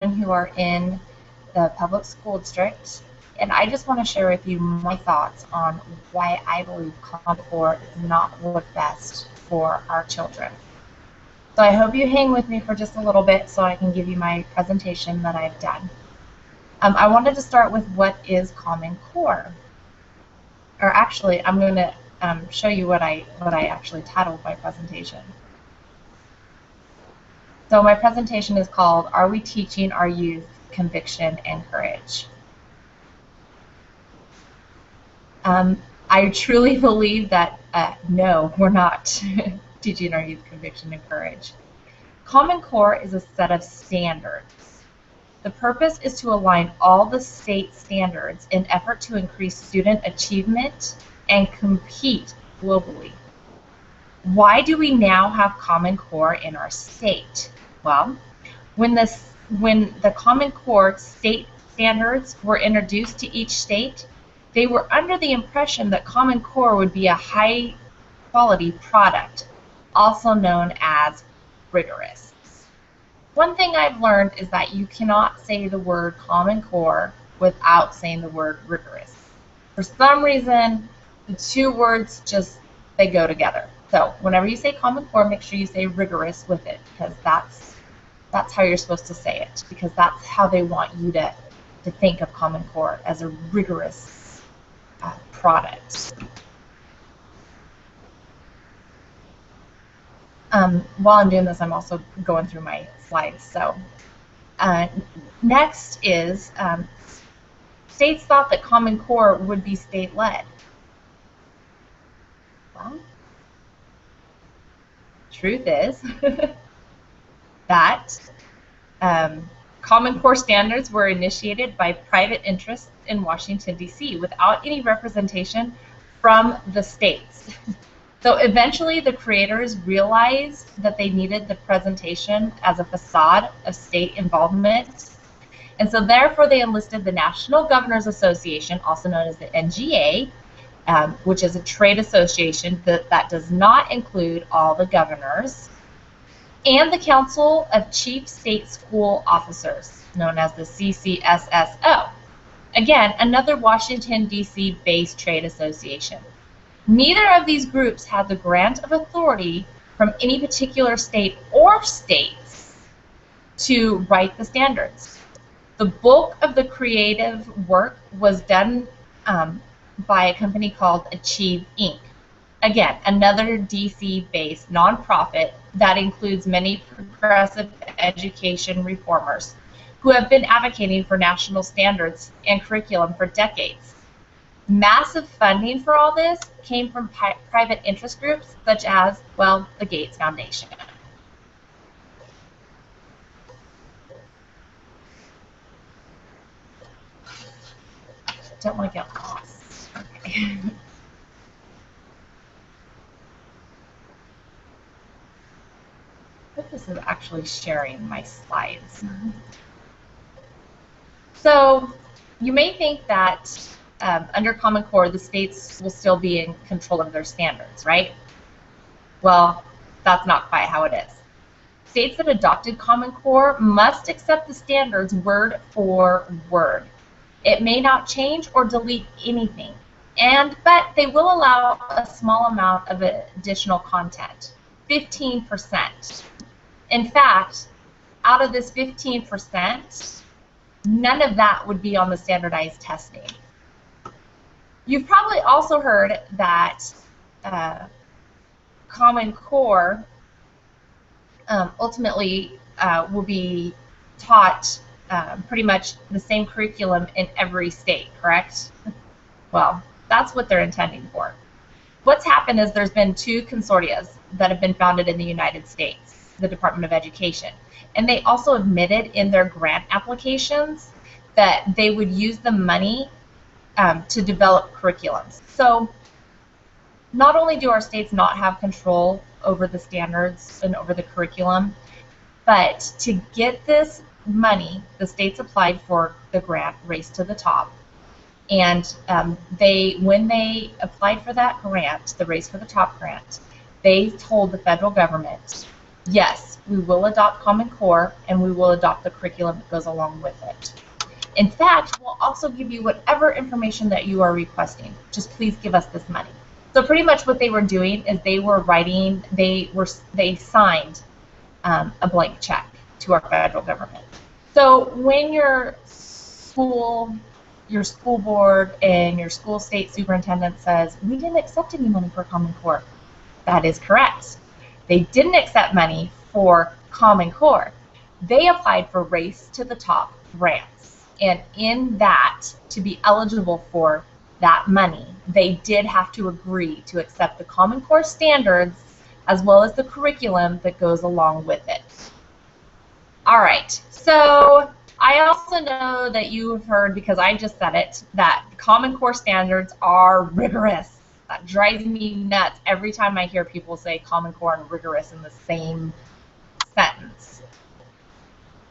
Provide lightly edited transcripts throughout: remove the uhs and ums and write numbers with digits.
who are in the public school district, and I just want to share with you my thoughts on why I believe Common Core is not what's best for our children. So I hope you hang with me for just a little bit so I can give you my presentation that I've done. I wanted to start with what is Common Core. Or actually, I'm going to show you what I actually titled my presentation. So my presentation is called, Are We Teaching Our Youth Conviction and Courage? I truly believe that no, we're not teaching our youth conviction and courage. Common Core is a set of standards. The purpose is to align all the state standards in effort to increase student achievement and compete globally. Why do we now have Common Core in our state? Well, when the Common Core state standards were introduced to each state, they were under the impression that Common Core would be a high quality product, also known as rigorous. One thing I've learned is that you cannot say the word Common Core without saying the word rigorous. For some reason, the two words they go together. So whenever you say Common Core, make sure you say rigorous with it, because that's how you're supposed to say it, because that's how they want you to think of Common Core, as a rigorous product. While I'm doing this, I'm also going through my slides. So next is states thought that Common Core would be state-led. Well, truth is that Common Core standards were initiated by private interests in Washington, D.C. without any representation from the states. So eventually the creators realized that they needed the presentation as a facade of state involvement. And so therefore they enlisted the National Governors Association, also known as the NGA, which is a trade association that does not include all the governors, and the Council of Chief State School Officers, known as the CCSSO. Again, another Washington, D.C. based trade association. Neither of these groups had the grant of authority from any particular state or states to write the standards. The bulk of the creative work was done by a company called Achieve Inc. Again, another DC-based nonprofit that includes many progressive education reformers who have been advocating for national standards and curriculum for decades. Massive funding for all this came from private interest groups such as, well, the Gates Foundation. Don't want to get lost. Okay. I hope this is actually sharing my slides. So you may think that under Common Core, the states will still be in control of their standards, right? Well, that's not quite how it is. States that adopted Common Core must accept the standards word for word. It may not change or delete anything, but they will allow a small amount of additional content, 15%. In fact, out of this 15%, none of that would be on the standardized testing. You've probably also heard that Common Core ultimately will be taught pretty much the same curriculum in every state, correct? Well, that's what they're intending for. What's happened is there's been two consortia that have been founded in the United States, the Department of Education, and they also admitted in their grant applications that they would use the money to develop curriculums. So not only do our states not have control over the standards and over the curriculum, but to get this money, the states applied for the grant Race to the Top, and when they applied for that grant, the Race for the Top grant, they told the federal government Yes, we will adopt Common Core, and we will adopt the curriculum that goes along with it. In fact, we'll also give you whatever information that you are requesting. Just please give us this money. So pretty much what they were doing is they signed a blank check to our federal government. So when your school board and your school state superintendent says, we didn't accept any money for Common Core, that is correct. They didn't accept money for Common Core. They applied for Race to the Top grants. And in that, to be eligible for that money, they did have to agree to accept the Common Core standards as well as the curriculum that goes along with it. All right, so I also know that you've heard, because I just said it, that Common Core standards are rigorous. That drives me nuts every time I hear people say Common Core and rigorous in the same sentence.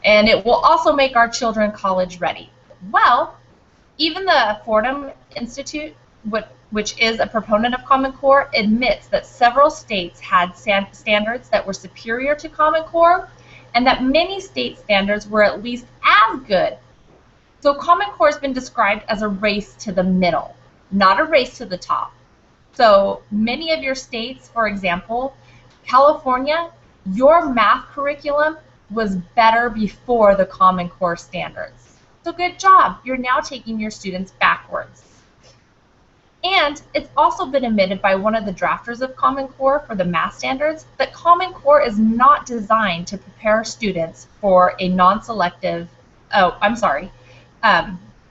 And it will also make our children college ready. Well, even the Fordham Institute, which is a proponent of Common Core, admits that several states had standards that were superior to Common Core, and that many state standards were at least as good. So Common Core has been described as a race to the middle, not a race to the top. So many of your states, for example, California, your math curriculum was better before the Common Core standards. So good job, you're now taking your students backwards. And it's also been admitted by one of the drafters of Common Core for the math standards that Common Core is not designed to prepare students for a non-selective,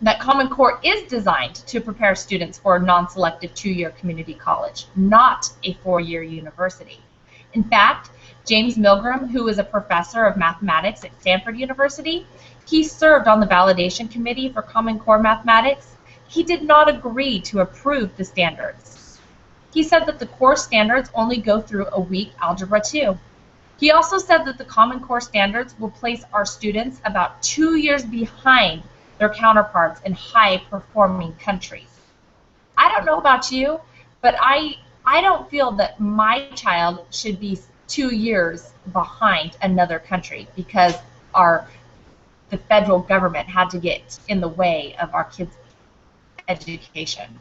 that Common Core is designed to prepare students for a non-selective 2-year community college, not a 4-year university. In fact, James Milgram, who is a professor of mathematics at Stanford University, he served on the validation committee for Common Core mathematics. He did not agree to approve the standards. He said that the core standards only go through a weak Algebra 2. He also said that the Common Core standards will place our students about 2 years behind their counterparts in high-performing countries. I don't know about you, but I don't feel that my child should be 2 years behind another country because the federal government had to get in the way of our kids' education.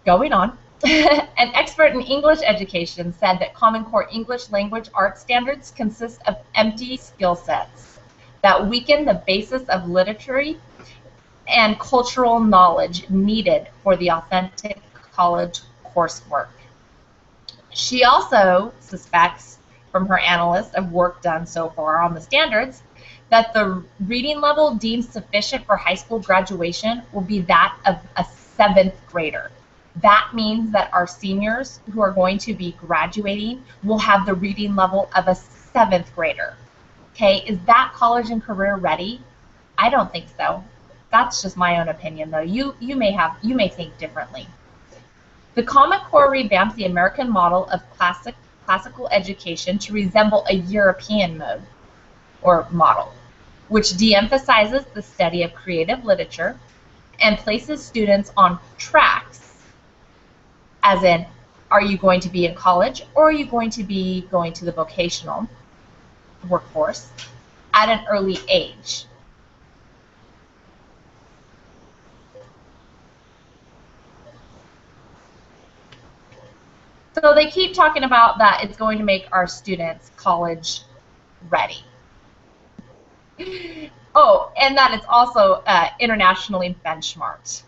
Going on. An expert in English education said that Common Core English language arts standards consist of empty skill sets that weaken the basis of literary and cultural knowledge needed for the authentic college coursework. She also suspects, from her analysis of work done so far on the standards, that the reading level deemed sufficient for high school graduation will be that of a 7th grader. That means that our seniors who are going to be graduating will have the reading level of a 7th grader. Okay, is that college and career ready? I don't think so. That's just my own opinion, though. You may think differently. The Common Core revamps the American model of classical education to resemble a European mode or model, which de-emphasizes the study of creative literature and places students on tracks, as in, are you going to be in college or are you going to be going to the vocational workforce at an early age. So they keep talking about that it's going to make our students college ready. Oh, and that it's also internationally benchmarked.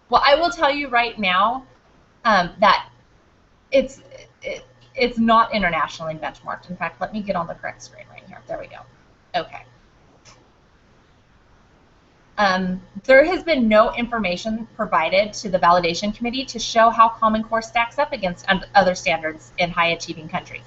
Well, I will tell you right now that it's not internationally benchmarked. In fact, let me get on the correct screen right here. There we go. Okay. There has been no information provided to the validation committee to show how Common Core stacks up against other standards in high-achieving countries.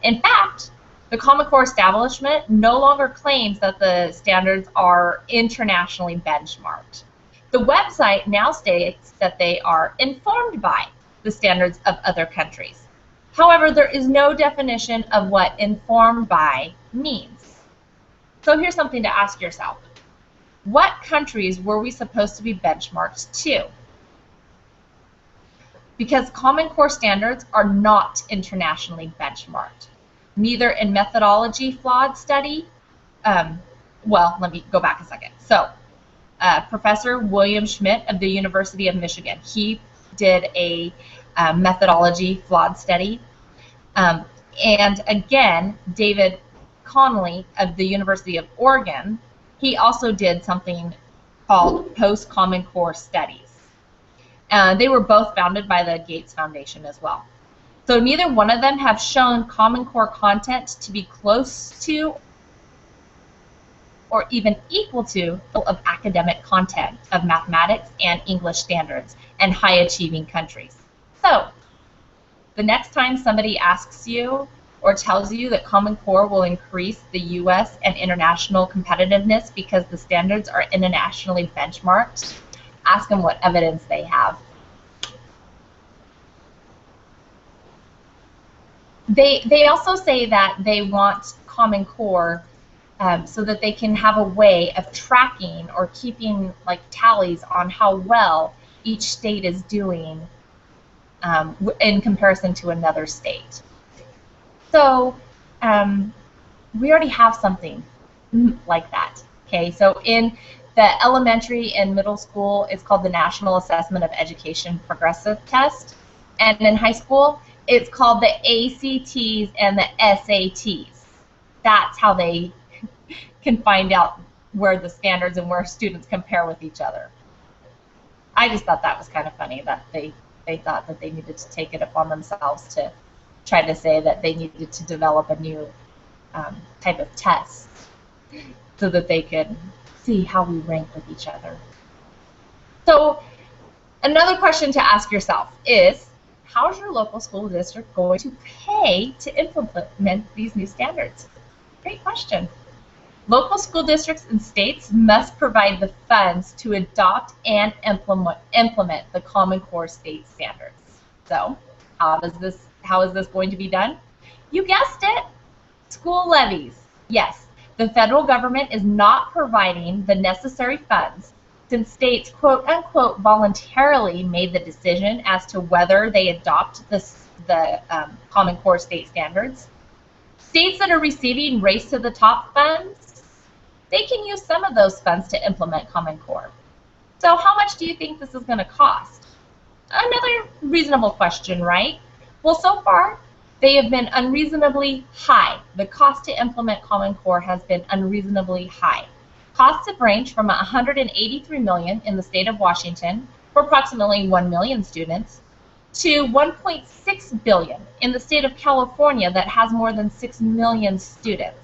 In fact, the Common Core establishment no longer claims that the standards are internationally benchmarked. The website now states that they are informed by the standards of other countries. However, there is no definition of what informed by means. So here's something to ask yourself. What countries were we supposed to be benchmarked to? Because Common Core standards are not internationally benchmarked. neither in methodology flawed study. Well, let me go back a second. So Professor William Schmidt of the University of Michigan, he did a methodology flawed study. And again, David Connolly of the University of Oregon, he also did something called post-Common Core studies. They were both founded by the Gates Foundation as well. So neither one of them have shown Common Core content to be close to or even equal to of academic content of mathematics and English standards and high-achieving countries. So the next time somebody asks you or tells you that Common Core will increase the U.S. and international competitiveness because the standards are internationally benchmarked, ask them what evidence they have. They also say that they want Common Core so that they can have a way of tracking or keeping like tallies on how well each state is doing in comparison to another state. So we already have something like that. Okay, so in the elementary and middle school, it's called the National Assessment of Education Progressive Test, and in high school, it's called the ACTs and the SATs. That's how they can find out where the standards and where students compare with each other. I just thought that was kind of funny that they thought that they needed to take it upon themselves to try to say that they needed to develop a new type of test so that they could see how we rank with each other. So another question to ask yourself is, how's your local school district going to pay to implement these new standards? Great question. Local school districts and states must provide the funds to adopt and implement the Common Core state standards. So how is this going to be done? You guessed it, school levies. Yes, the federal government is not providing the necessary funds since states, quote unquote, voluntarily made the decision as to whether they adopt the Common Core state standards. States that are receiving Race to the Top funds, they can use some of those funds to implement Common Core. So how much do you think this is going to cost? Another reasonable question, right? Well, so far, they have been unreasonably high. The cost to implement Common Core has been unreasonably high. Costs have ranged from $183 million in the state of Washington for approximately 1 million students to $1.6 billion in the state of California that has more than 6 million students.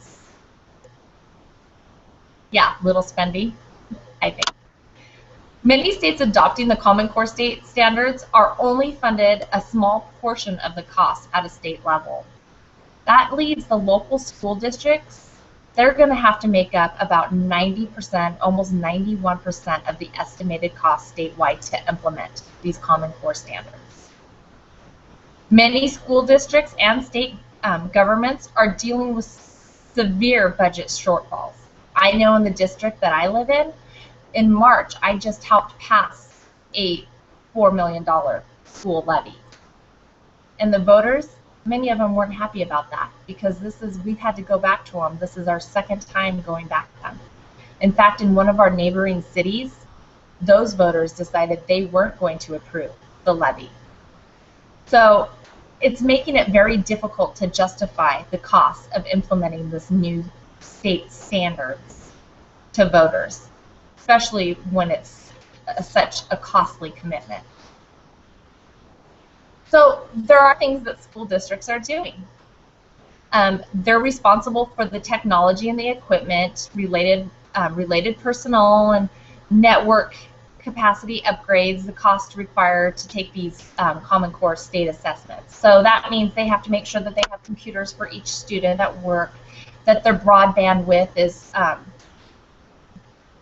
Yeah, little spendy, I think. Many states adopting the Common Core state standards are only funded a small portion of the cost at a state level. That leaves the local school districts, they're going to have to make up about 90%, almost 91% of the estimated cost statewide to implement these Common Core standards. Many school districts and state governments are dealing with severe budget shortfalls. I know in the district that I live in March, I just helped pass a $4 million school levy. And the voters, many of them weren't happy about that because we've had to go back to them. This is our second time going back to them. In fact, in one of our neighboring cities, those voters decided they weren't going to approve the levy. So it's making it very difficult to justify the cost of implementing this new state standards to voters, especially when it's such a costly commitment. So there are things that school districts are doing. They're responsible for the technology and the equipment, related personnel and network capacity upgrades, the cost required to take these Common Core state assessments. So that means they have to make sure that they have computers for each student at work, that their broadband width is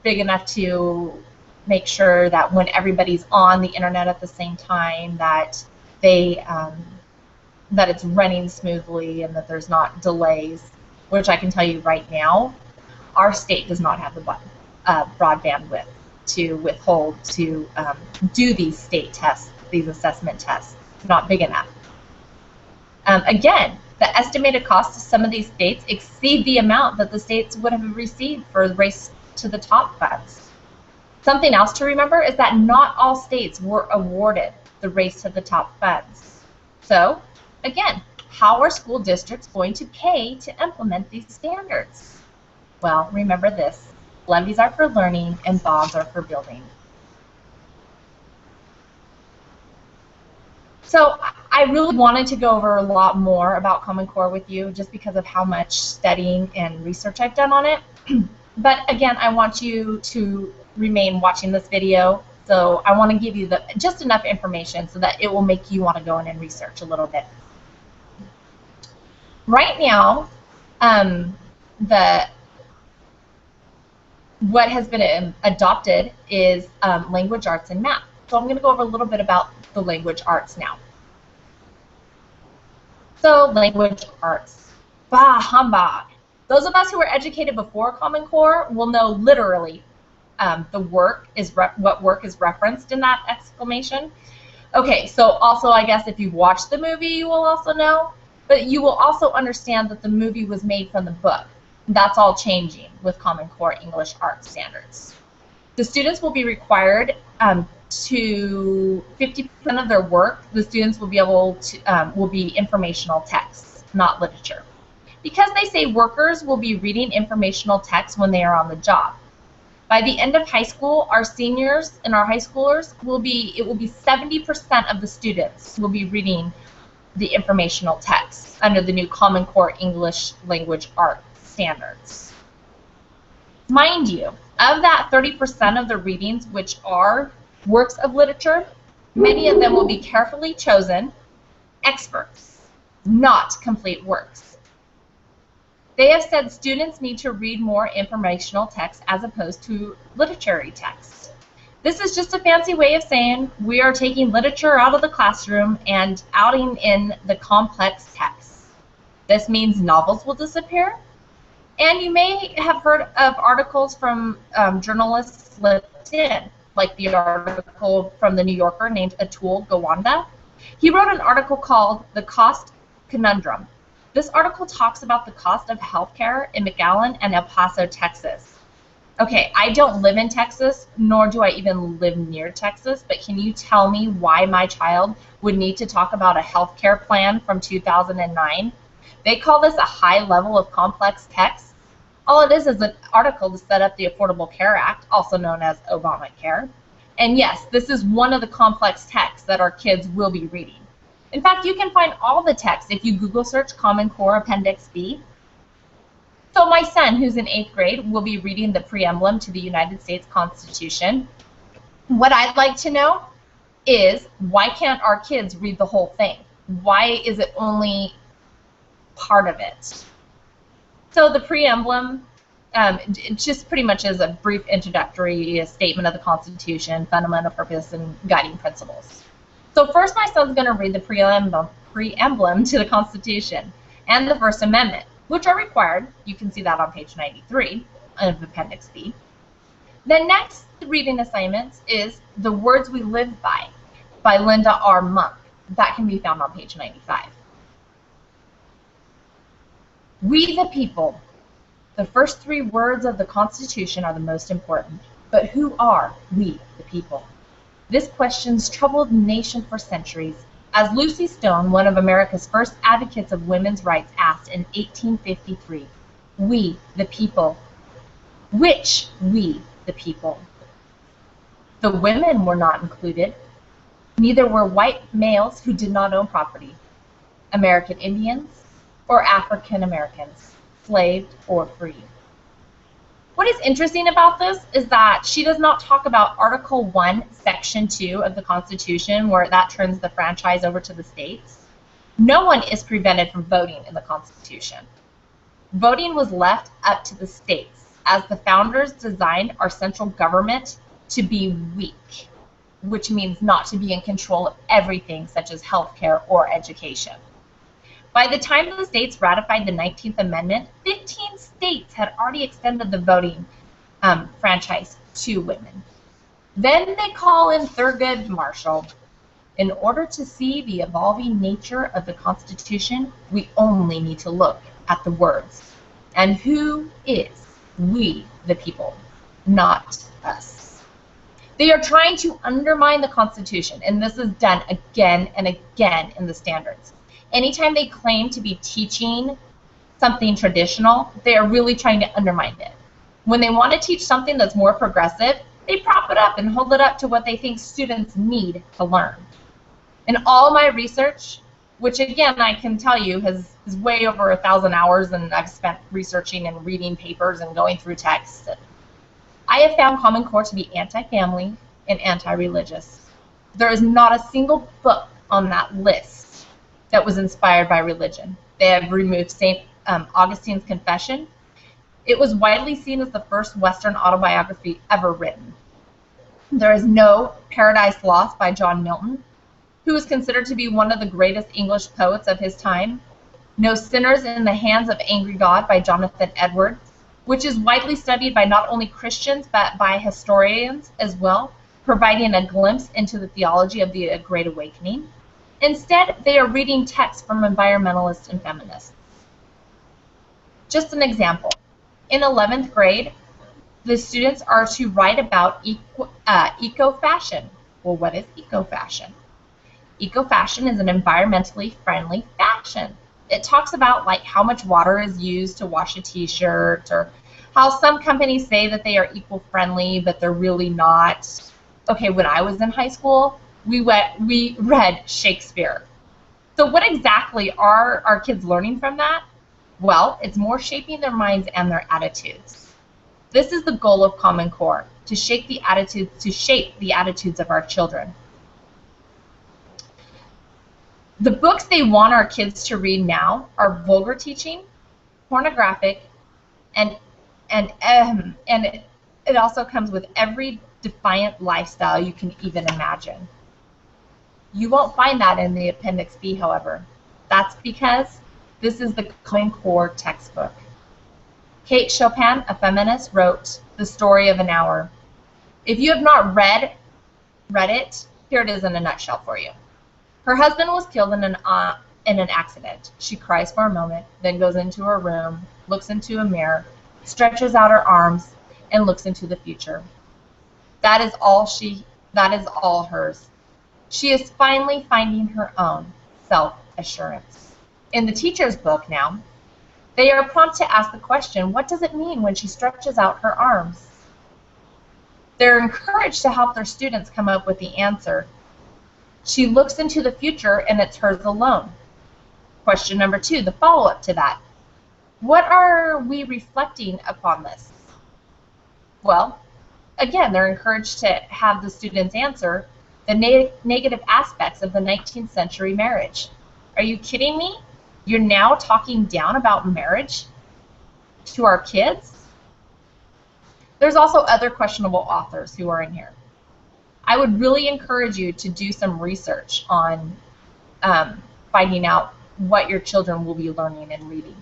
big enough to make sure that when everybody's on the internet at the same time, that that it's running smoothly and that there's not delays, which I can tell you right now, our state does not have the broadband width to withhold to do these state tests, these assessment tests. It's not big enough. Again, The estimated costs of some of these states exceed the amount that the states would have received for the Race to the Top funds. Something else to remember is that not all states were awarded the Race to the Top funds. So, again, how are school districts going to pay to implement these standards? Well, remember this: levies are for learning and bonds are for building. So I really wanted to go over a lot more about Common Core with you just because of how much studying and research I've done on it. But again, I want you to remain watching this video. So I want to give you just enough information so that it will make you want to go in and research a little bit. Right now, what has been adopted is language arts and math. So I'm going to go over a little bit about the language arts now. So language arts, bah humbug. Those of us who were educated before Common Core will know literally what work is referenced in that exclamation. Okay, so also I guess if you've watched the movie, you will also know, but you will also understand that the movie was made from the book. That's all changing with Common Core English Art Standards. The students will be required to 50% of their work. The students will be able to will be informational texts, not literature, because they say workers will be reading informational texts when they are on the job. By the end of high school, our seniors and our high schoolers will be 70% of the students will be reading the informational texts under the new Common Core English Language Arts Standards. Mind you, of that 30% of the readings which are works of literature, many of them will be carefully chosen excerpts, not complete works. They have said students need to read more informational text as opposed to literary text. This is just a fancy way of saying we are taking literature out of the classroom and outing in the complex texts. This means novels will disappear, and you may have heard of articles from journalists slipped in, like the article from the New Yorker named Atul Gawande. He wrote an article called The Cost Conundrum. This article talks about the cost of healthcare in McAllen and El Paso, Texas. Okay, I don't live in Texas, nor do I even live near Texas, but can you tell me why my child would need to talk about a healthcare plan from 2009? They call this a high level of complex text. All it is an article to set up the Affordable Care Act, also known as Obamacare. And yes, this is one of the complex texts that our kids will be reading. In fact, you can find all the text if you Google search Common Core Appendix B. So my son, who's in 8th grade, will be reading the preamble to the United States Constitution. What I'd like to know is, why can't our kids read the whole thing? Why is it only part of it? So the preamble, it just pretty much is a brief introductory statement of the Constitution, fundamental purpose, and guiding principles. So first, my son's going to read the preamble to the Constitution and the First Amendment, which are required. You can see that on page 93 of Appendix B. The next reading assignment is The Words We Live by Linda R. Monk. That can be found on page 95. We the people. The first 3 words of the Constitution are the most important. But who are we the people? This question's troubled the nation for centuries. As Lucy Stone, one of America's first advocates of women's rights, asked in 1853, we the people. Which we the people? The women were not included. Neither were white males who did not own property, American Indians, or African Americans, enslaved or free. What is interesting about this is that she does not talk about Article 1, Section 2 of the Constitution, where that turns the franchise over to the states. No one is prevented from voting in the Constitution. Voting was left up to the states, as the founders designed our central government to be weak, which means not to be in control of everything such as healthcare or education. By the time the states ratified the 19th Amendment, 15 states had already extended the voting franchise to women. Then they call in Thurgood Marshall, In order to see the evolving nature of the Constitution, we only need to look at the words. And who is we, the people? Not us. They are trying to undermine the Constitution, and this is done again and again in the standards. Anytime they claim to be teaching something traditional, they are really trying to undermine it. When they want to teach something that's more progressive, they prop it up and hold it up to what they think students need to learn. In all my research, which again I can tell you is way over 1,000 hours, and I've spent researching and reading papers and going through texts, I have found Common Core to be anti-family and anti-religious. There is not a single book on that list that was inspired by religion. They have removed St. Augustine's Confession. It was widely seen as the first Western autobiography ever written. There is no Paradise Lost by John Milton, who is considered to be one of the greatest English poets of his time. No Sinners in the Hands of Angry God by Jonathan Edwards, which is widely studied by not only Christians but by historians as well, providing a glimpse into the theology of the Great Awakening. Instead, they are reading texts from environmentalists and feminists. Just an example. In 11th grade, the students are to write about eco-fashion. Well, what is eco-fashion? Eco-fashion is an environmentally friendly fashion. It talks about like how much water is used to wash a t-shirt, or how some companies say that they are eco-friendly, but they're really not. Okay, when I was in high school, we read Shakespeare. So what exactly are our kids learning from that? Well, it's more shaping their minds and their attitudes. This is the goal of Common Core, to shape the attitudes of our children. The books they want our kids to read now are vulgar teaching, pornographic, and it also comes with every defiant lifestyle you can even imagine. You won't find that in the Appendix B, however. That's because this is the Common Core textbook. Kate Chopin, a feminist, wrote The Story of an Hour. If you have not read it, here it is in a nutshell for you. Her husband was killed in an accident. She cries for a moment, then goes into her room, looks into a mirror, stretches out her arms, and looks into the future. That is all hers. She is finally finding her own self-assurance. In the teacher's book now, they are prompt to ask the question, what does it mean when she stretches out her arms? They're encouraged to help their students come up with the answer. She looks into the future, and it's hers alone. Question number 2, the follow-up to that. What are we reflecting upon this? Well, again, they're encouraged to have the students answer the negative aspects of the 19th century marriage. Are you kidding me? You're now talking down about marriage to our kids? There's also other questionable authors who are in here. I would really encourage you to do some research on finding out what your children will be learning and reading.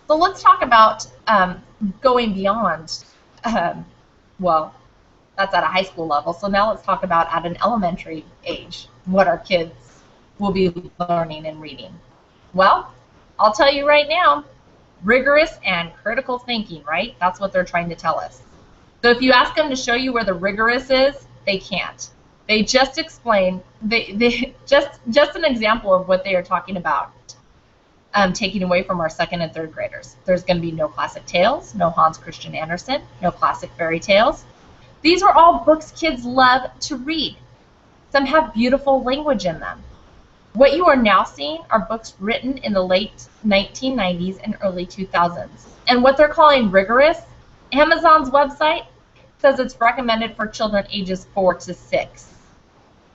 So let's talk about going beyond, well, that's at a high school level. So now let's talk about at an elementary age, what our kids will be learning and reading. Well, I'll tell you right now, rigorous and critical thinking, right? That's what they're trying to tell us. So if you ask them to show you where the rigorous is, they can't. They just explain, just an example of what they are talking about, taking away from our 2nd and 3rd graders. There's going to be no classic tales, no Hans Christian Andersen, no classic fairy tales. These are all books kids love to read. Some have beautiful language in them. What you are now seeing are books written in the late 1990s and early 2000s. And what they're calling rigorous, Amazon's website says it's recommended for children ages 4 to 6.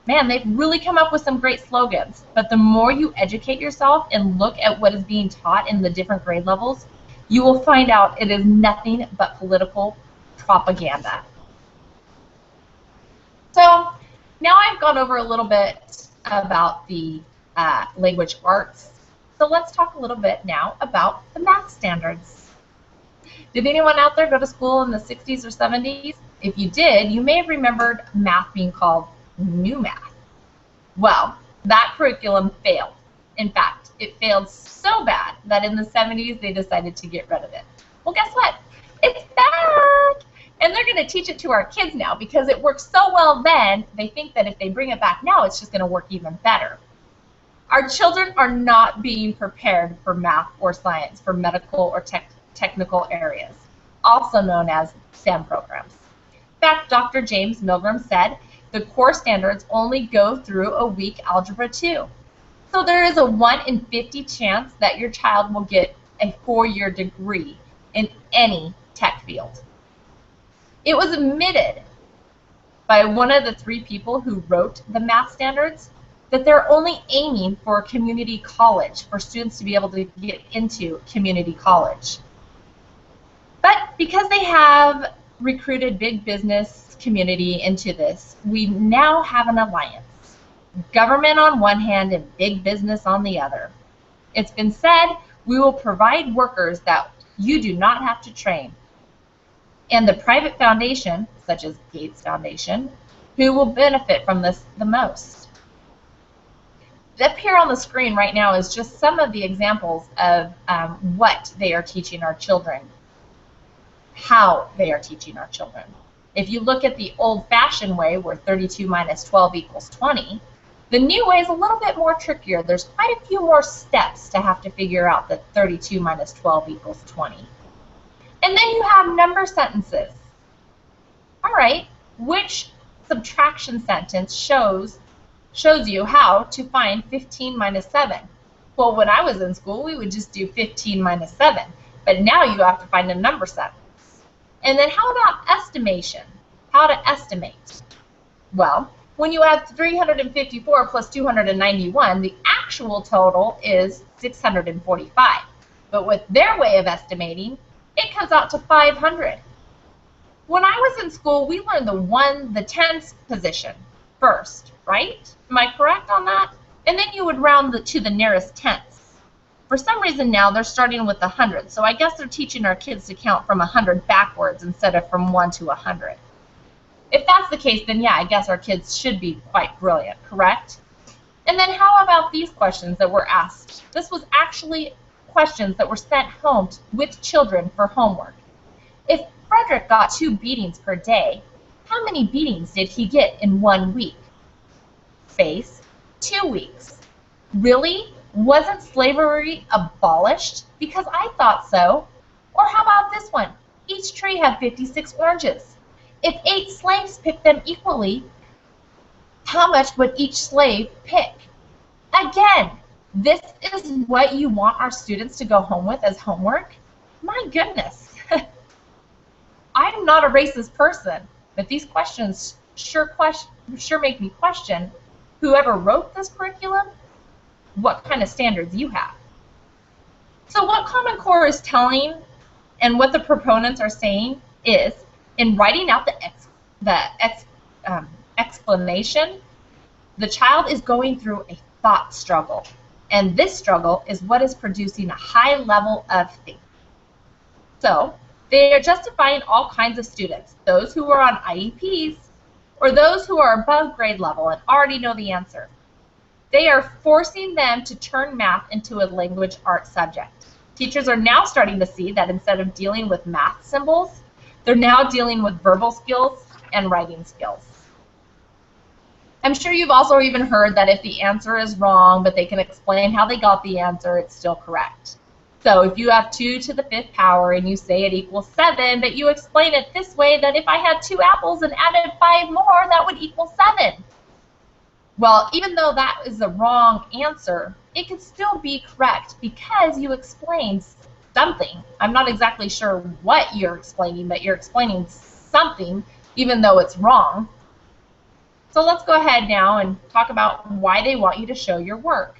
Man, they've really come up with some great slogans. But the more you educate yourself and look at what is being taught in the different grade levels, you will find out it is nothing but political propaganda. So now I've gone over a little bit about the language arts. So let's talk a little bit now about the math standards. Did anyone out there go to school in the 60s or 70s? If you did, you may have remembered math being called new math. Well, that curriculum failed. In fact, it failed so bad that in the 70s they decided to get rid of it. Well, guess what? It's back! And they're going to teach it to our kids now because it worked so well then, they think that if they bring it back now, it's just going to work even better. Our children are not being prepared for math or science, for medical or technical areas, also known as STEM programs. In fact, Dr. James Milgram said the core standards only go through a weak Algebra 2. So there is a 1 in 50 chance that your child will get a 4-year degree in any tech field. It was admitted by one of the 3 people who wrote the math standards that they're only aiming for a community college, for students to be able to get into community college. But because they have recruited big business community into this, we now have an alliance. Government on one hand and big business on the other. It's been said we will provide workers that you do not have to train. And the private foundation, such as Gates Foundation, who will benefit from this the most. Up here on the screen right now is just some of the examples of what they are teaching our children, how they are teaching our children. If you look at the old-fashioned way, where 32 minus 12 equals 20, the new way is a little bit more trickier. There's quite a few more steps to have to figure out that 32 minus 12 equals 20. And then you have number sentences. All right, which subtraction sentence shows you how to find 15 minus 7? Well, when I was in school, we would just do 15 minus 7. But now you have to find a number sentence. And then how about estimation? How to estimate? Well, when you add 354 plus 291, the actual total is 645. But with their way of estimating, it comes out to 500. When I was in school, we learned the tens position first, right? Am I correct on that? And then you would round to the nearest tenths. For some reason now, they're starting with 100, so I guess they're teaching our kids to count from 100 backwards instead of from 1 to 100. If that's the case, then yeah, I guess our kids should be quite brilliant, correct? And then how about these questions that were asked? This was actually questions that were sent home with children for homework. If Frederick got 2 beatings per day, how many beatings did he get in 1 week? Space, 2 weeks. Really? Wasn't slavery abolished? Because I thought so. Or how about this one? Each tree had 56 oranges. If 8 slaves picked them equally, how much would each slave pick? Again, this is what you want our students to go home with as homework? My goodness. I'm not a racist person, but these questions sure make me question whoever wrote this curriculum, what kind of standards you have. So what Common Core is telling and what the proponents are saying is, in writing out the explanation, the child is going through a thought struggle. And this struggle is what is producing a high level of thinking. So they are justifying all kinds of students, those who are on IEPs or those who are above grade level and already know the answer. They are forcing them to turn math into a language arts subject. Teachers are now starting to see that instead of dealing with math symbols, they're now dealing with verbal skills and writing skills. I'm sure you've also even heard that if the answer is wrong, but they can explain how they got the answer, it's still correct. So if you have 2 to the 5th power and you say it equals 7, but you explain it this way, that if I had 2 apples and added 5 more, that would equal 7. Well, even though that is the wrong answer, it can still be correct because you explained something. I'm not exactly sure what you're explaining, but you're explaining something even though it's wrong. So let's go ahead now and talk about why they want you to show your work.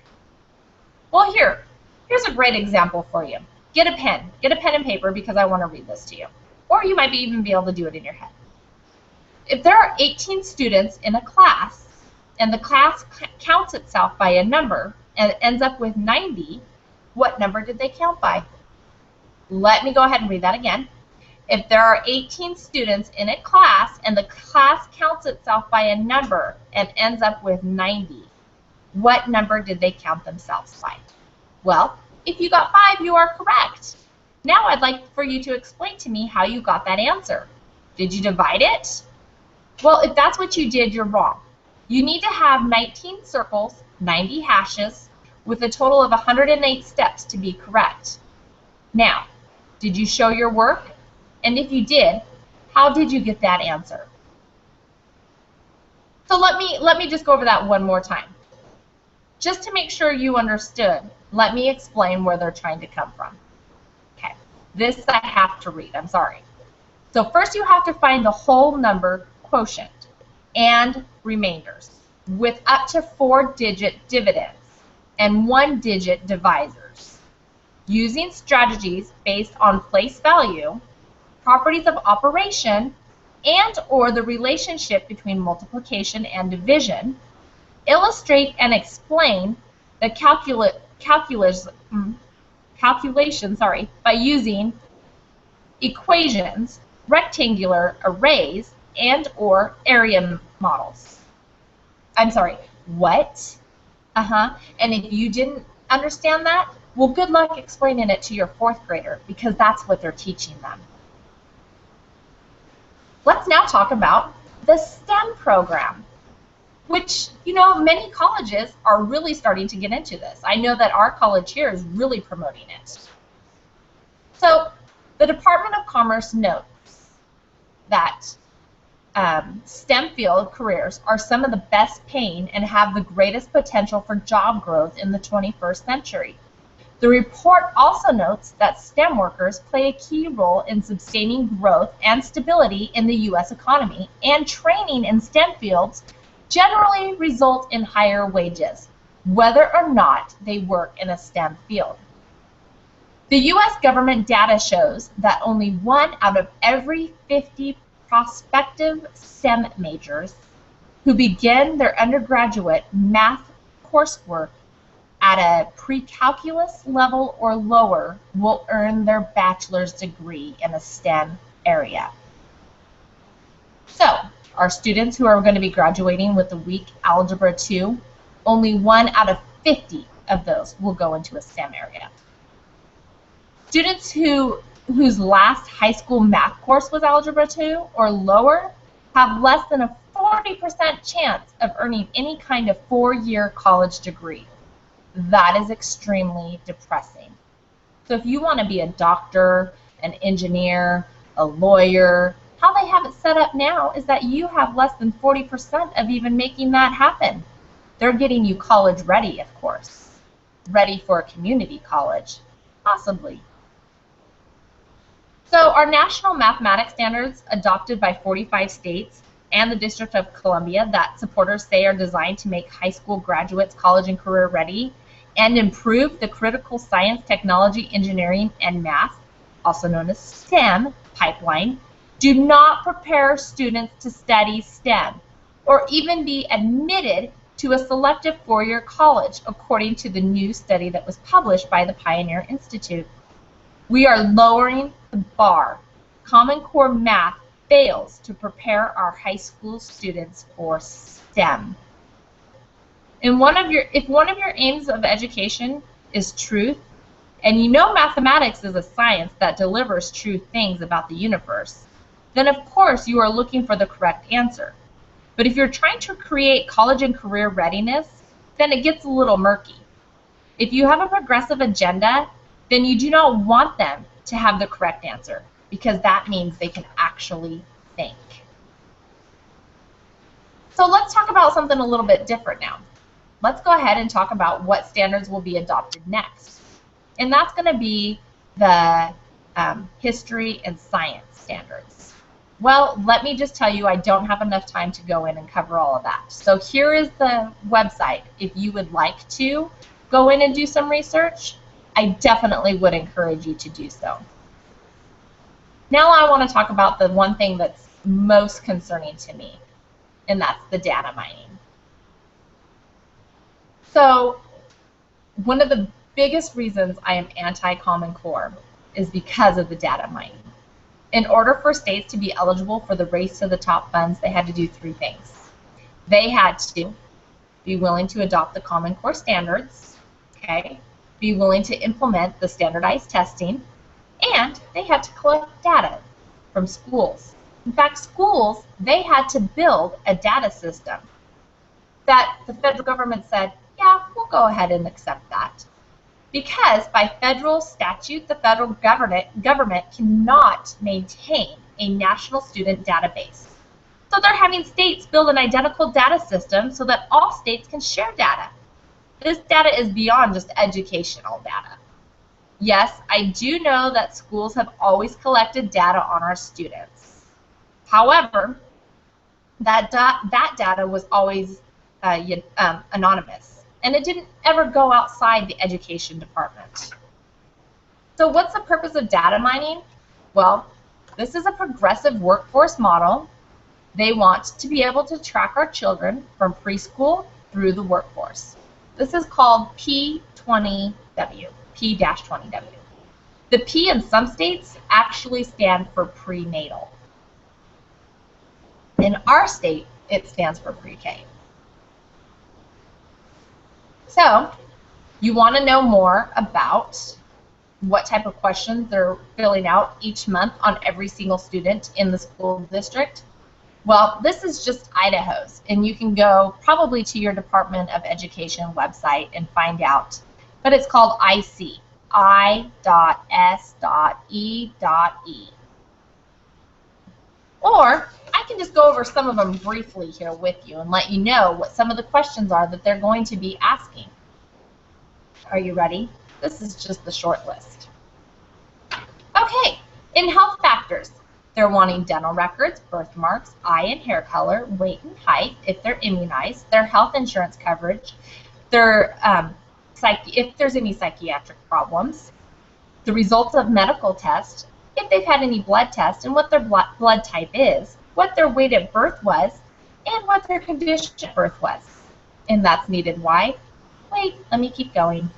Well, here's a great example for you. Get a pen and paper because I want to read this to you. Or you might even be able to do it in your head. If there are 18 students in a class and the class counts itself by a number and ends up with 90, what number did they count by? Let me go ahead and read that again. If there are 18 students in a class and the class counts itself by a number and ends up with 90, what number did they count themselves by? Well, if you got 5, you are correct. Now I'd like for you to explain to me how you got that answer. Did you divide it? Well, if that's what you did, you're wrong. You need to have 19 circles, 90 hashes, with a total of 108 steps to be correct. Now, did you show your work? And if you did, how did you get that answer? So let me just go over that one more time. Just to make sure you understood, let me explain where they're trying to come from. Okay, this I have to read, I'm sorry. So first you have to find the whole number quotient and remainders with up to 4-digit dividends and 1-digit divisors. Using strategies based on place value, properties of operation, and or the relationship between multiplication and division, illustrate and explain the calculation by using equations, rectangular arrays, and or area models. I'm sorry, what? And if you didn't understand that, well, good luck explaining it to your 4th grader, because that's what they're teaching them. Let's now talk about the STEM program, which, you know, many colleges are really starting to get into this. I know that our college here is really promoting it. So the Department of Commerce notes that STEM field careers are some of the best paying and have the greatest potential for job growth in the 21st century. The report also notes that STEM workers play a key role in sustaining growth and stability in the U.S. economy, and training in STEM fields generally result in higher wages, whether or not they work in a STEM field. The U.S. government data shows that only 1 out of every 50 prospective STEM majors who begin their undergraduate math coursework at a pre-calculus level or lower will earn their bachelor's degree in a STEM area. So, our students who are going to be graduating with the weak Algebra 2, only 1 out of 50 of those will go into a STEM area. Students whose last high school math course was Algebra 2 or lower have less than a 40% chance of earning any kind of 4-year college degree. That is extremely depressing. So if you want to be a doctor, an engineer, a lawyer, how they have it set up now is that you have less than 40% of even making that happen. They're getting you college ready, of course. Ready for a community college, possibly. So our national mathematics standards, adopted by 45 states and the District of Columbia, that supporters say are designed to make high school graduates college and career ready and improve the critical science, technology, engineering, and math, also known as STEM, pipeline, do not prepare students to study STEM or even be admitted to a selective 4-year college, according to the new study that was published by the Pioneer Institute. We are lowering the bar. Common Core math fails to prepare our high school students for STEM. If one of your aims of education is truth, and you know mathematics is a science that delivers true things about the universe, then of course you are looking for the correct answer. But if you're trying to create college and career readiness, then it gets a little murky. If you have a progressive agenda, then you do not want them to have the correct answer, because that means they can actually think. So let's talk about something a little bit different now. Let's go ahead and talk about what standards will be adopted next. And that's going to be the history and science standards. Well, let me just tell you, I don't have enough time to go in and cover all of that. So here is the website. If you would like to go in and do some research, I definitely would encourage you to do so. Now I want to talk about the one thing that's most concerning to me, and that's the data mining. So one of the biggest reasons I am anti-Common Core is because of the data mining. In order for states to be eligible for the Race to the Top funds, they had to do three things. They had to be willing to adopt the Common Core standards, okay, be willing to implement the standardized testing, and they had to collect data from schools. In fact, schools, they had to build a data system that the federal government said, yeah, we'll go ahead and accept that. Because by federal statute, the federal government cannot maintain a national student database. So they're having states build an identical data system so that all states can share data. This data is beyond just educational data. Yes, I do know that schools have always collected data on our students. However, that data was always anonymous, and it didn't ever go outside the education department. So what's the purpose of data mining? Well, this is a progressive workforce model. They want to be able to track our children from preschool through the workforce. This is called P20W, P-20W. The P in some states actually stand for prenatal. In our state, it stands for pre-K. So, you want to know more about what type of questions they're filling out each month on every single student in the school district? Well, this is just Idaho's, and you can go probably to your Department of Education website and find out. But it's called IC, I.S.E.E. Or I can just go over some of them briefly here with you and let you know what some of the questions are that they're going to be asking. Are you ready? This is just the short list. Okay, in health factors, they're wanting dental records, birthmarks, eye and hair color, weight and height, if they're immunized, their health insurance coverage, their if there's any psychiatric problems, the results of medical tests, if they've had any blood tests and what their blood type is, what their weight at birth was, and what their condition at birth was. And that's needed. Why? Wait, let me keep going.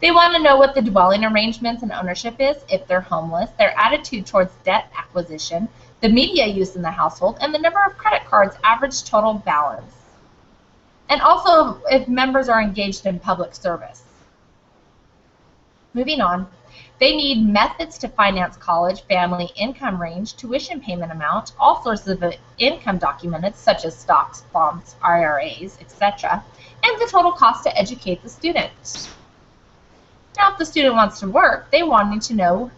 They want to know what the dwelling arrangements and ownership is, if they're homeless, their attitude towards debt acquisition, the media use in the household, and the number of credit cards, average total balance. And also if members are engaged in public service. Moving on. They need methods to finance college, family, income range, tuition payment amount, all sorts of income documents such as stocks, bonds, IRAs, etc., and the total cost to educate the student. Now, if the student wants to work, they want to know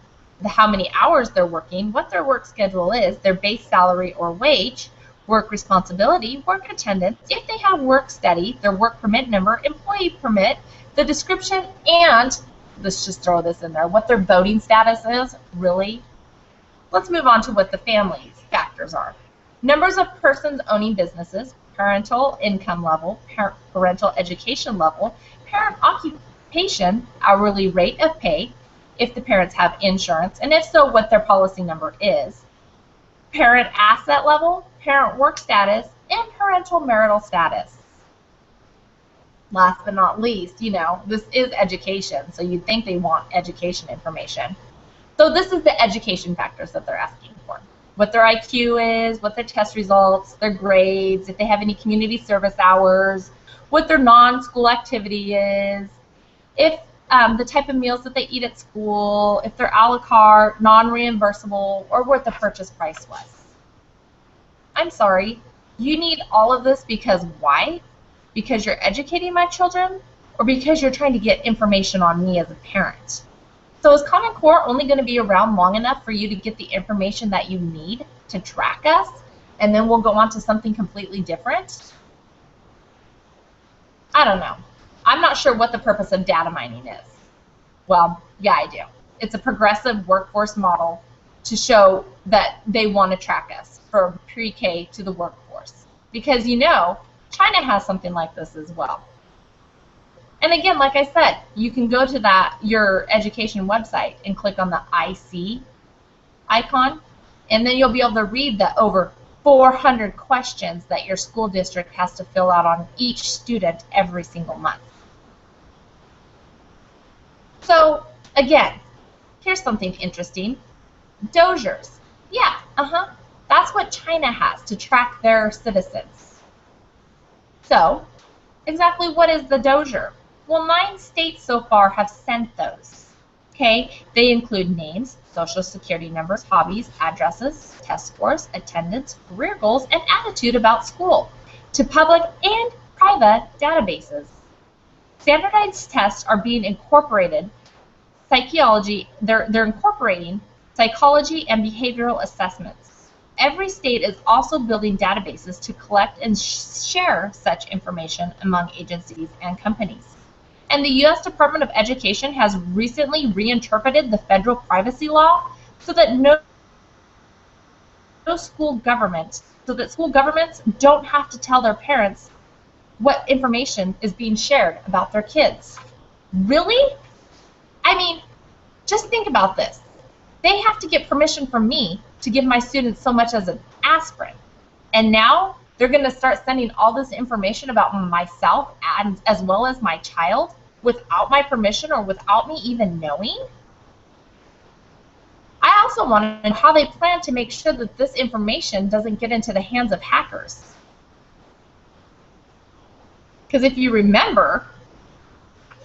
how many hours they're working, what their work schedule is, their base salary or wage, work responsibility, work attendance, if they have work study, their work permit number, employee permit, the description, and let's just throw this in there, what their voting status is, really. Let's move on to what the family factors are. Numbers of persons owning businesses, parental income level, parental education level, parent occupation, hourly rate of pay, if the parents have insurance, and if so, what their policy number is, parent asset level, parent work status, and parental marital status. Last but not least, you know, this is education, so you'd think they want education information. So this is the education factors that they're asking for. What their IQ is, what their test results, their grades, if they have any community service hours, what their non-school activity is, if the type of meals that they eat at school, if they're a la carte, non-reimbursable, or what the purchase price was. I'm sorry, you need all of this because why? Because you're educating my children, or because you're trying to get information on me as a parent? So is Common Core only going to be around long enough for you to get the information that you need to track us, and then we'll go on to something completely different? I don't know. I'm not sure what the purpose of data mining is. Well, yeah, I do. It's a progressive workforce model to show that they want to track us from pre-K to the workforce. Because, you know, China has something like this as well. And again, like I said, you can go to your education website and click on the IC icon, and then you'll be able to read the over 400 questions that your school district has to fill out on each student every single month. So again, here's something interesting. Doziers. Yeah, That's what China has to track their citizens. So, exactly what is the dozier? Well, 9 states so far have sent those. Okay, they include names, social security numbers, hobbies, addresses, test scores, attendance, career goals, and attitude about school to public and private databases. Standardized tests are being incorporated psychology, they're incorporating psychology and behavioral assessments. Every state is also building databases to collect and share such information among agencies and companies. And the U.S. Department of Education has recently reinterpreted the federal privacy law so that school governments don't have to tell their parents what information is being shared about their kids. Really? I mean, just think about this. They have to get permission from me to give my students so much as an aspirin. And now they're going to start sending all this information about myself and as well as my child without my permission or without me even knowing? I also want to know how they plan to make sure that this information doesn't get into the hands of hackers. Because if you remember,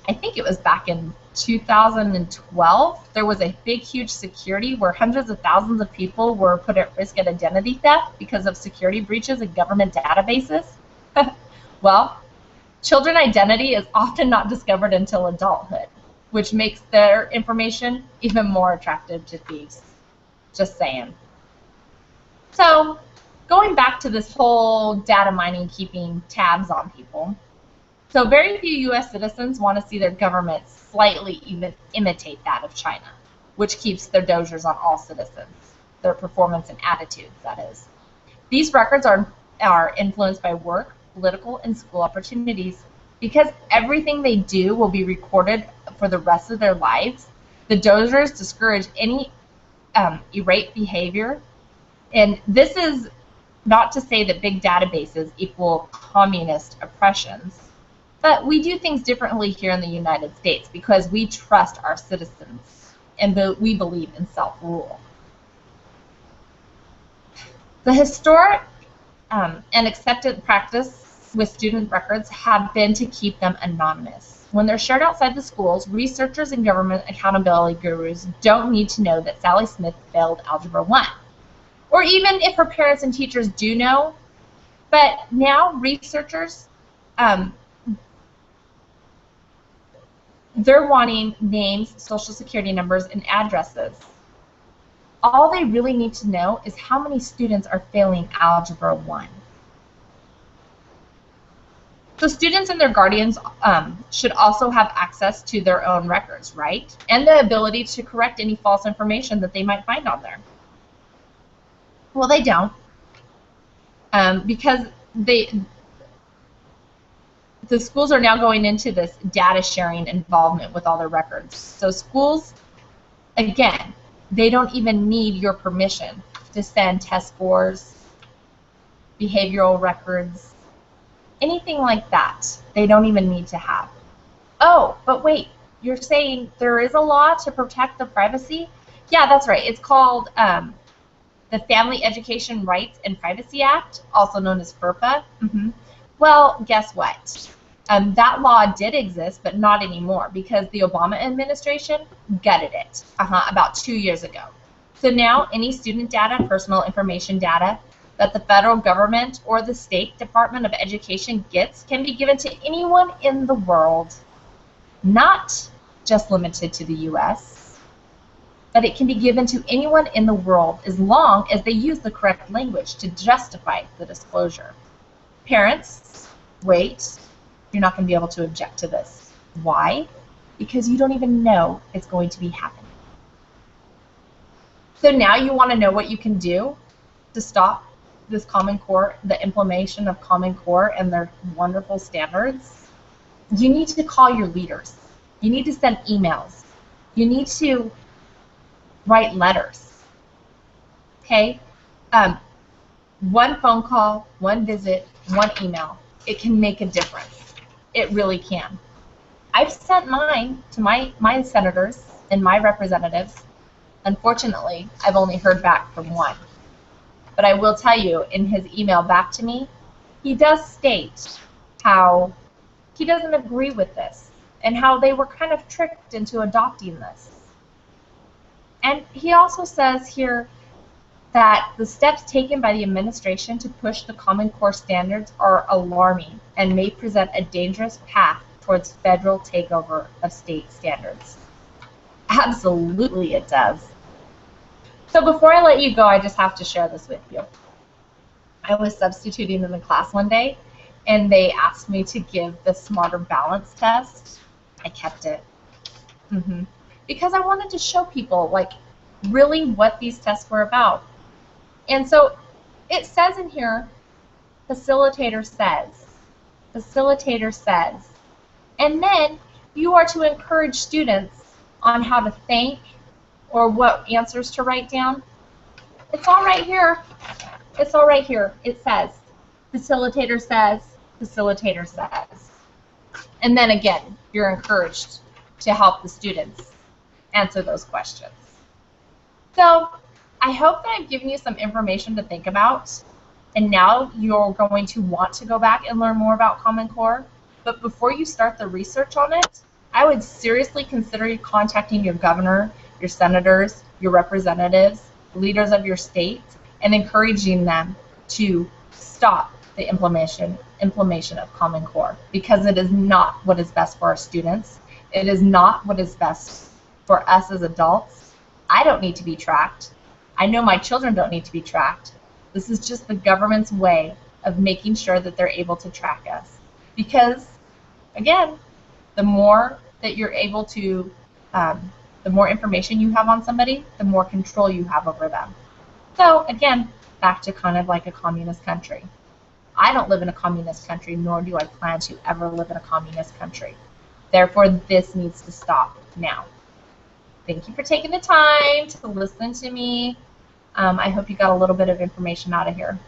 I think it was back in 2012, there was a big, huge security where hundreds of thousands of people were put at risk at identity theft because of security breaches in government databases. Well, children identity is often not discovered until adulthood, which makes their information even more attractive to thieves. Just saying. So, going back to this whole data mining, keeping tabs on people. So very few U.S. citizens want to see their government slightly imitate that of China, which keeps their doziers on all citizens, their performance and attitudes, that is. These records are influenced by work, political, and school opportunities. Because everything they do will be recorded for the rest of their lives, the doziers discourage any irate behavior. And this is not to say that big databases equal communist oppressions. But we do things differently here in the United States because we trust our citizens and we believe in self-rule. The historic and accepted practice with student records have been to keep them anonymous. When they're shared outside the schools, researchers and government accountability gurus don't need to know that Sally Smith failed Algebra 1. Or even if her parents and teachers do know, but now researchers, they're wanting names, social security numbers, and addresses. All they really need to know is how many students are failing Algebra 1. So students and their guardians should also have access to their own records, right? And the ability to correct any false information that they might find on there. Well, they don't, because the schools are now going into this data sharing involvement with all their records. So schools, again, they don't even need your permission to send test scores, behavioral records, anything like that. They don't even need to have. Oh, but wait, you're saying there is a law to protect the privacy? Yeah, that's right. It's called the Family Education Rights and Privacy Act, also known as FERPA. Well, guess what? That law did exist, but not anymore because the Obama administration gutted it about 2 years ago. So now any student data, personal information data that the federal government or the state Department of Education gets can be given to anyone in the world, not just limited to the U.S., but it can be given to anyone in the world as long as they use the correct language to justify the disclosure. Parents, wait. You're not going to be able to object to this. Why? Because you don't even know it's going to be happening. So now you want to know what you can do to stop this Common Core, the implementation of Common Core and their wonderful standards? You need to call your leaders. You need to send emails. You need to write letters. Okay? One phone call, one visit, one email. It can make a difference. It really can. I've sent mine to my senators and my representatives, Unfortunately, I've only heard back from one. But I will tell you, in his email back to me, he does state how he doesn't agree with this and how they were kind of tricked into adopting this. And he also says here that the steps taken by the administration to push the Common Core standards are alarming and may present a dangerous path towards federal takeover of state standards. Absolutely it does. So before I let you go, I just have to share this with you. I was substituting in the class one day, and they asked me to give the Smarter Balance test. I kept it. Because I wanted to show people, like, really what these tests were about. And so it says in here, facilitator says, and then you are to encourage students on how to think or what answers to write down. It's all right here. It's all right here. It says, facilitator says. And then again, you're encouraged to help the students answer those questions. So I hope that I've given you some information to think about, and now you're going to want to go back and learn more about Common Core. But before you start the research on it, I would seriously consider contacting your governor, your senators, your representatives, leaders of your state, and encouraging them to stop the implementation of Common Core, because it is not what is best for our students. It is not what is best for us as adults. I don't need to be tracked. I know my children don't need to be tracked. This is just the government's way of making sure that they're able to track us. Because, again, the more that you're able to, the more information you have on somebody, the more control you have over them. So, again, back to kind of like a communist country. I don't live in a communist country, nor do I plan to ever live in a communist country. Therefore, this needs to stop now. Thank you for taking the time to listen to me. I hope you got a little bit of information out of here.